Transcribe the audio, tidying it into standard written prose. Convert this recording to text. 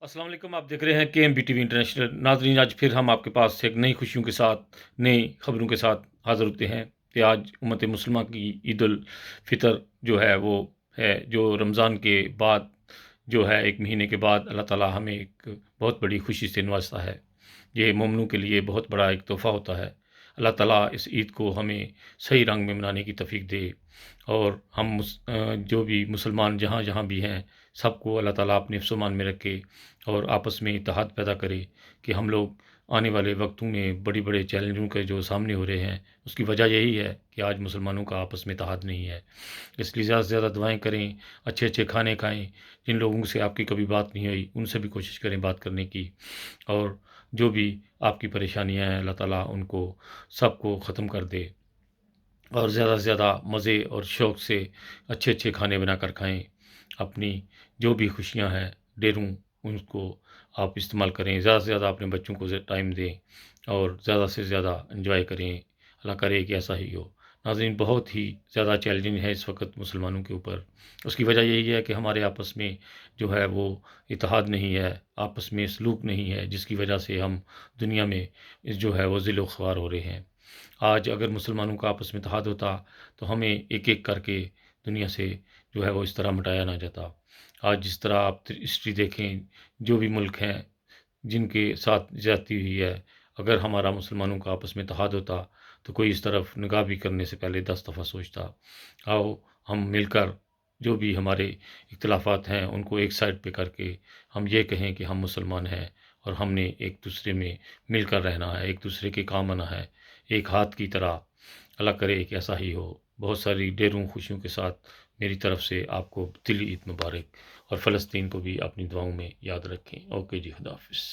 अस्सलाम वालेकुम। आप देख रहे हैं KMBTV इंटरनेशनल। नाज़रीन, आज फिर हम आपके पास एक नई खुशियों के साथ, नई खबरों के साथ हाज़िर होते हैं कि आज उम्मत मुस्लिमा की ईद उल फ़ितर जो है वो है, जो रमज़ान के बाद जो है 1 महीने के बाद अल्लाह ताला हमें एक बहुत बड़ी खुशी से नवाज़ता है। ये मोमिनों के लिए बहुत बड़ा एक तोहफ़ा होता है। अल्लाह ताला इस ईद को हमें सही रंग में मनाने की तौफ़ीक दे और जो भी मुसलमान जहाँ-जहाँ भी हैं, सबको अल्लाह ताला अपने हिफ्ज़-ओ-मान में रखे और आपस में इत्तेहाद पैदा करे कि हम लोग आने वाले वक्तों में बड़े-बड़े चैलेंजों के जो सामने हो रहे हैं, उसकी वजह यही है कि आज मुसलमानों का आपस में इत्तेहाद नहीं है। इसलिए ज़्यादा से ज़्यादा दुआएँ करें, अच्छे-अच्छे खाने खाएँ, जिन लोगों से आपकी कभी बात नहीं हुई, उनसे भी कोशिश करें बात करने की और जो भी आपकी परेशानियाँ हैं, अल्लाह ताला उनको सबको ख़त्म कर दे और ज़्यादा से ज़्यादा मज़े और शौक़ से अच्छे-अच्छे खाने बनाकर खाएँ। अपनी जो भी खुशियाँ हैं, ढेरों उनको आप इस्तेमाल करें। ज़्यादा से ज़्यादा अपने बच्चों को टाइम दें और ज़्यादा से ज़्यादा एन्जॉय करें। अल्लाह करे कि ऐसा ही हो। नाज़रीन, बहुत ही ज़्यादा चैलेंजिंग है इस वक़्त मुसलमानों के ऊपर। उसकी वजह यही है कि हमारे आपस में जो है वो इत्तेहाद नहीं है, आपस में सलूक नहीं है, जिसकी वजह से हम दुनिया में जो है वो ज़िल-ओ-ख़वार हो रहे हैं। आज अगर मुसलमानों का आपस में इत्तेहाद होता, तो हमें एक-एक करके दुनिया से जो है वो इस तरह मिटाया ना जाता। आज जिस तरह आप हिस्ट्री देखें, जो भी मुल्क हैं, जिनके साथ ज़्यादती हुई है, अगर हमारा मुसलमानों का आपस में इत्तेहाद होता, तो कोई इस तरफ निगाह भी करने से पहले 10 दफ़ा सोचता। आओ हम मिलकर जो भी हमारे इख्तिलाफ़ात हैं, उनको एक साइड पे करके हम ये कहें कि हम मुसलमान हैं और हमने एक-दूसरे में मिलकर रहना है, एक-दूसरे के काम आना है, एक हाथ की तरह। अल्लाह करे कि ऐसा ही हो। बहुत सारी ढेरों खुशियों के साथ मेरी तरफ से आपको दिली ईद मुबारक और फ़लस्तीन को भी अपनी दुआओं में याद रखें। ओके जी, खुदा हाफ़िज़।